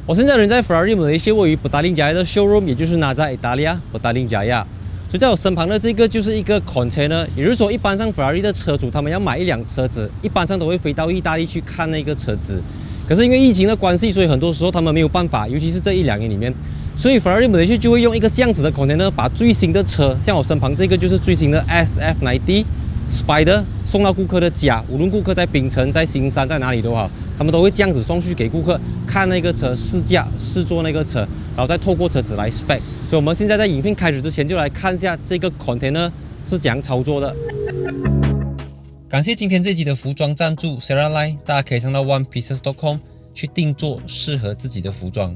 我现在人在 Ferrari 马来西亚位于布达林加亚的 showroom， 也就是拿在意大利布达林加亚。所以在我身旁的这个就是一个 container， 也就是说，一般上 Ferrari 的车主他们要买一辆车子，一般上都会飞到意大利去看那个车子。可是因为疫情的关系，所以很多时候他们没有办法，尤其是这1-2年里面，所以 Ferrari 马来西亚就会用一个这样子的 container， 把最新的车，像我身旁这个就是最新的 SF90 Spider 送到顾客的家，无论顾客在槟城、在新山、在哪里都好，他们都会这样子送去给顾客看那个车、试驾、试坐那个车，然后再透过车子来 spec。所以我们现在在影片开始之前，就来看一下这个 container 是怎样操作的。感谢今天这集的服装赞助 Sarah Line， 大家可以上到 onepieces.com 去定做适合自己的服装。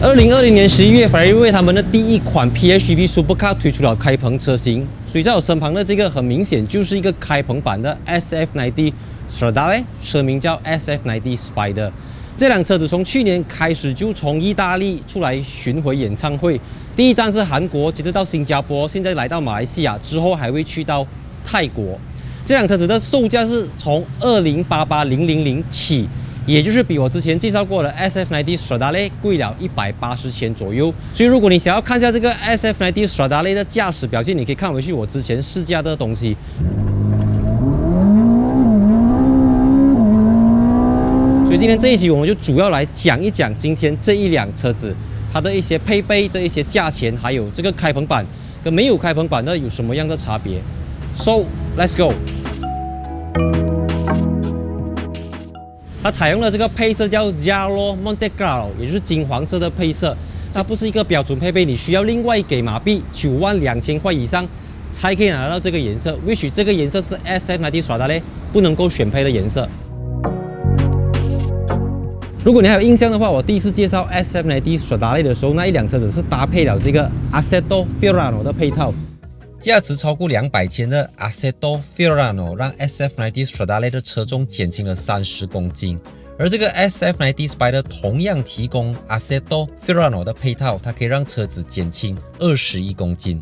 2020年11月，Ferrari 为他们的第一款 PHEV Supercar 推出了开篷车型，所以在我身旁的这个很明显就是一个开篷版的 SF90 Stradale， 车名叫 SF90 Spider。这辆车子从去年开始就从意大利出来巡回演唱会，第一站是韩国，接着到新加坡，现在来到马来西亚，之后还会去到泰国。这辆车子的售价是从2088000起。也就是比我之前介绍过的 SF90 Stradale 贵了180千左右，所以如果你想要看一下这个 SF90 Stradale 的驾驶表现，你可以看回去我之前试驾的东西。所以今天这一集我们就主要来讲一讲今天这一辆车子它的一些配备的一些价钱，还有这个开篷版跟没有开篷版的有什么样的差别。So let's go。它采用了这个配色叫 Giallo Monte Carlo， 也就是金黄色的配色。它不是一个标准配备，你需要另外给马币92000块以上才可以拿到这个颜色。which 这个颜色是 SF90 Stradale 不能够选配的颜色。如果你还有印象的话，我第一次介绍 SF90 Stradale 的时候，那一辆车子是搭配了这个 Assetto Fiorano 的配套。价值超过200千的 Assetto Fiorano 让 SF90 Stradale 的车重减轻了30公斤，而这个 SF90 Spider 同样提供 Assetto Fiorano 的配套，它可以让车子减轻21公斤。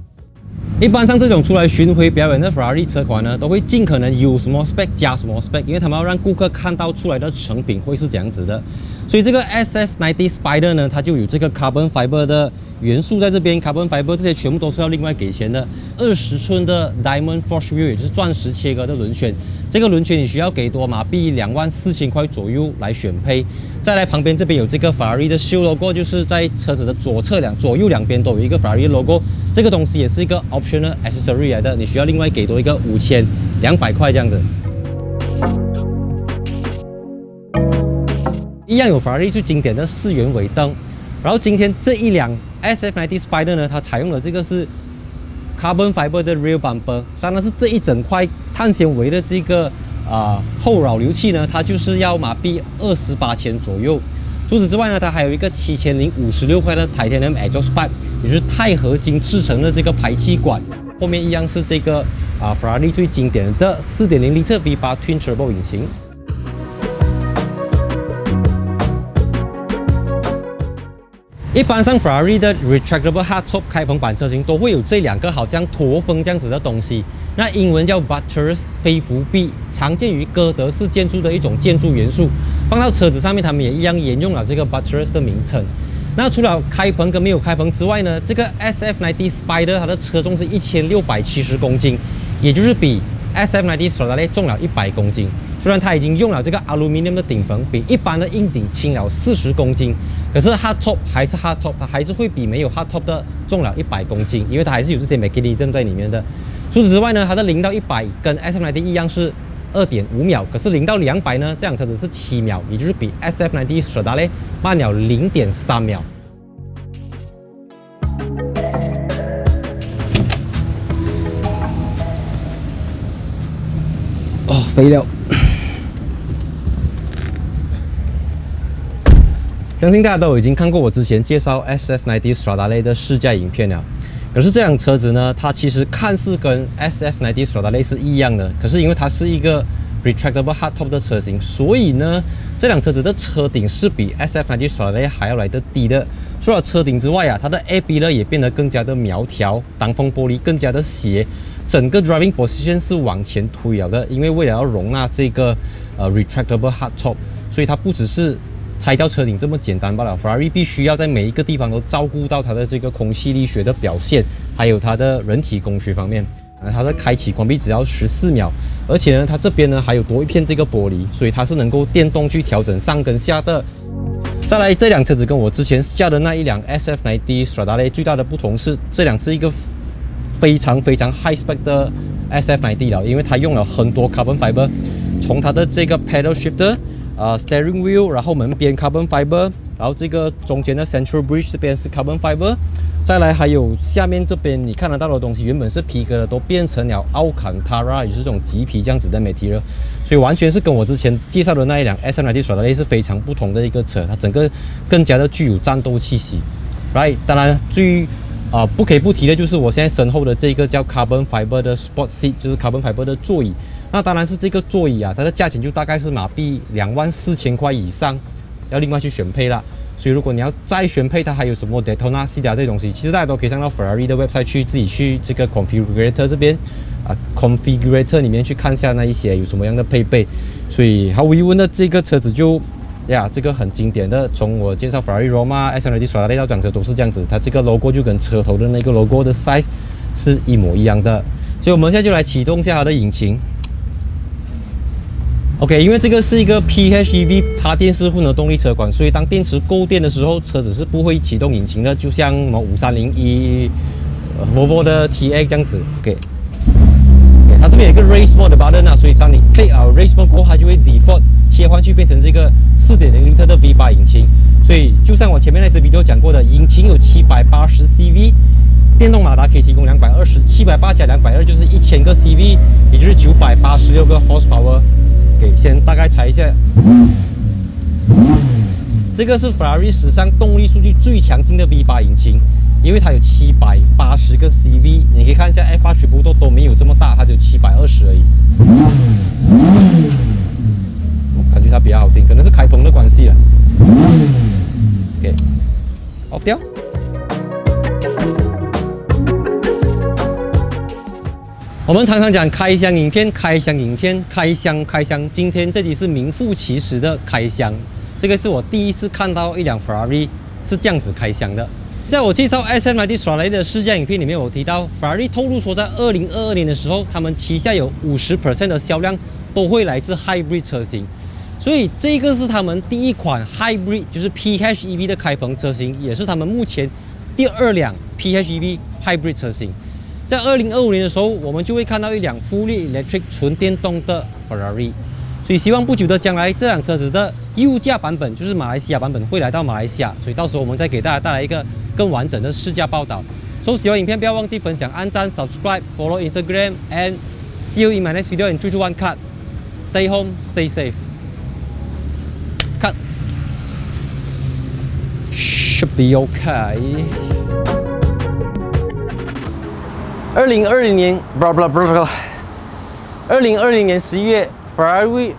一般上这种出来巡回表演的 Ferrari 车款呢，都会尽可能有什么 spec 加什么 spec， 因为他们要让顾客看到出来的成品会是这样子的。所以这个 SF90 Spider 呢，它就有这个 Carbon Fiber 的元素在这边 ，Carbon Fiber 这些全部都是要另外给钱的。20寸的 Diamond Forged Wheel， 也就是钻石切割的轮圈，这个轮圈你需要给多马币24000块左右来选配。再来旁边这边有这个 Ferrari 的 Shield logo， 就是在车子的左右两边都有一个 Ferrari logo， 这个东西也是一个 optional accessory 来的，你需要另外给多一个5200块这样子。一样有 Ferrari 最经典的4元尾灯，然后今天这一辆 SF90 Spider 呢，它采用了这个是 Carbon Fiber 的 Rear Bumper， 当然是这一整块碳纤维的这个后扰流器呢，它就是要马币28千左右。除此之外呢，它还有一个7056块的 Titanium Exhaust Pipe， 也就是钛合金制成的这个排气管。后面一样是这个Ferrari 最经典的 4.0 L V8 Twin Turbo 引擎。一般上 Ferrari 的 retractable hardtop 开篷版车型都会有这2个好像驼峰这样子的东西，那英文叫 buttress 飞扶壁，常见于哥德式建筑的一种建筑元素。放到车子上面，他们也一样沿用了这个 buttress 的名称。那除了开篷跟没有开篷之外呢，这个 SF90 Spider 它的车重是1670公斤，也就是比 SF90 Stradale 重了100公斤。虽然它已经用了这个 aluminium 的顶棚，比一般的硬顶轻了40公斤，可是 hardtop 还是 hardtop， 它还是会比没有 hardtop 的重了100公斤，因为它还是有这些 mechanism 在里面的。除此之外呢，它的0到100跟 SF90 一样是2.5秒，可是0到200呢，这辆车子是7秒，也就是比 SF90 Stradale 慢了0.3秒。哦，肥了。相信大家都已经看过我之前介绍 SF90 Stradale 的试驾影片了。可是这辆车子呢，它其实看似跟 SF90 Stradale 是一样的，可是因为它是一个 retractable hardtop 的车型，所以呢，这辆车子的车顶是比 SF90 Stradale 还要来得低的。除了车顶之外啊，它的 AB 呢也变得更加的苗条，挡风玻璃更加的斜，整个 driving position 是往前推了的，因为为了要容纳这个retractable hardtop， 所以它不只是拆掉车顶这么简单罢了。Ferrari 必须要在每一个地方都照顾到它的这个空气力学的表现，还有它的人体工学方面。它的开启关闭只要14秒，而且呢，它这边呢还有多一片这个玻璃，所以它是能够电动去调整上跟下的。再来，这辆车子跟我之前下的那一辆 SF90 Stradale 最大的不同是，这辆是一个非常 high spec 的 SF90 了，因为它用了很多 carbon fiber， 从它的这个 pedal shifter、steering wheel， 然后门边 carbon fiber， 然后这个中间的 central bridge 这边是 carbon fiber。再来还有下面这边你看得到的东西，原本是皮革的，都变成了奥坎塔拉，也是这种麂皮这样子的 material， 所以完全是跟我之前介绍的那一辆 SM90 Stradale 是非常不同的一个车，它整个更加的具有战斗气息。Right， 当然最不可以不提的就是我现在身后的这个叫 carbon fiber 的 sport seat， 就是 carbon fiber 的座椅。那当然是这个座椅啊，它的价钱就大概是马币24000块以上，要另外去选配啦。所以如果你要再选配，它还有什么 Daytona CDR 这些东西，其实大家都可以上到 Ferrari 的 website 去自己去这个 configurator 这边configurator 里面去看一下那一些有什么样的配备。所以毫无疑问的，这个车子就这个很经典的，从我介绍 Ferrari Roma、SM90 Stradale 到讲车都是这样子，它这个 logo 就跟车头的那个 logo 的 size 是一模一样的。所以我们现在就来启动一下它的引擎。OK， 因为这个是一个 PHEV 插电式混合动力车款，所以当电池够电的时候，车子是不会启动引擎的，就像我们5301 Volvo 的 TX 这样子。OK， 它这边有一个 Race Mode 的 button 啊，所以当你 click Race Mode 过后，它就会 default 切换去变成这个 4.0 L 的 V8 引擎。所以就像我前面那支 video 讲过的，引擎有780 CV， 电动马达可以提供220，780加220就是1000个 CV， 也就是986个 horsepower。给先大概猜一下，这个是 Ferrari 史上动力数据最强劲的 V8 引擎，因为它有780个 CV， 你可以看一下 F8 全部都没有这么大，它只有720而已。我感觉它比较好听，可能是开棚的关系了。OK， off 掉。我们常常讲开箱影片，开箱，今天这集是名副其实的开箱。这个是我第一次看到一辆 Ferrari 是这样子开箱的。在我介绍 SM90 Stradale 的试驾影片里面，我提到 Ferrari 透露说，在2022年的时候，他们旗下有 50% 的销量都会来自 Hybrid 车型，所以这个是他们第一款 Hybrid， 就是 PHEV 的开棚车型，也是他们目前第2辆 PHEV Hybrid 车型。在2025年的时候，我们就会看到一辆 Fully Electric 纯电动的 Ferrari， 所以希望不久的将来，这辆车子的右驾版本，就是马来西亚版本会来到马来西亚，所以到时候我们再给大家带来一个更完整的试驾报道。所以喜欢影片不要忘记分享、按赞、subscribe、follow Instagram and see you in my next video in 3, 2, 1 cut. Stay home, stay safe. Cut. Should be okay. 2020年2020年11月 Ferrari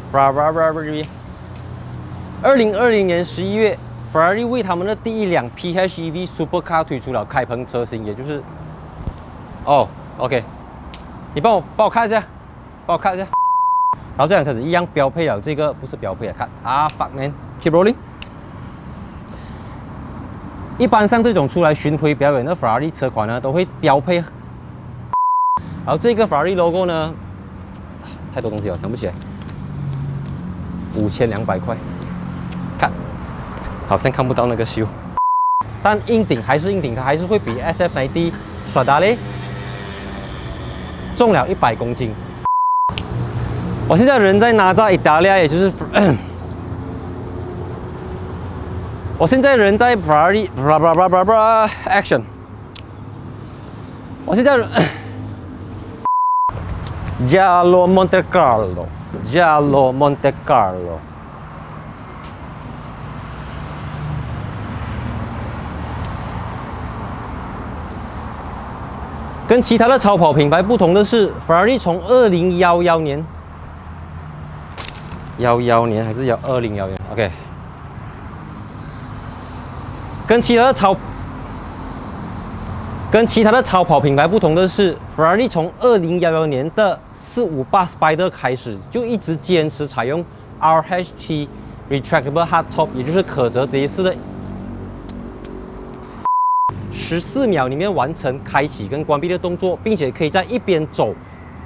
2020年11月 Ferrari 为他们的第一辆 PHEV Supercar 推出了开棚车型，也就是OK， 你帮我看一下，然后这辆车子一样标配了这个，不是标配啊，看fuck man keep rolling。一般像这种出来巡回表演的 Ferrari 车款呢，都会标配。然后这个 Ferrari logo 呢，太多东西了，想不起来，5200块，看，好像看不到那个修，但硬顶还是硬顶，它还是会比 SF90 Stradale 重了100公斤。我现在人在纳扎意大利，也就是我现在人在 Ferrari action， 我现在Giallo Monte Carlo， 跟其他的超跑品牌不同的是 ，Ferrari 从2011年，11年还是2011年 ？OK，跟其他的超跑品牌不同的是 ，Ferrari 从2011年的458 Spider 开始，就一直坚持采用 RHT Retractable Hardtop， 也就是可折叠式的，14秒里面完成开启跟关闭的动作，并且可以在一边走、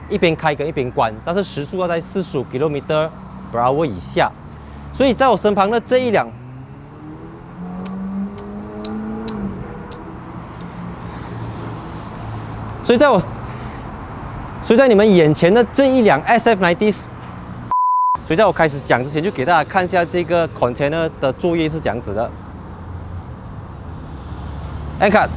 一边开跟一边关，但是时速要在45 km/h 以下。所以在我身旁的这一辆。 所以在你们眼前的这一辆 SF90， 所以在我开始讲之前，就给大家看一下这个 container 的作业是这样子的。看。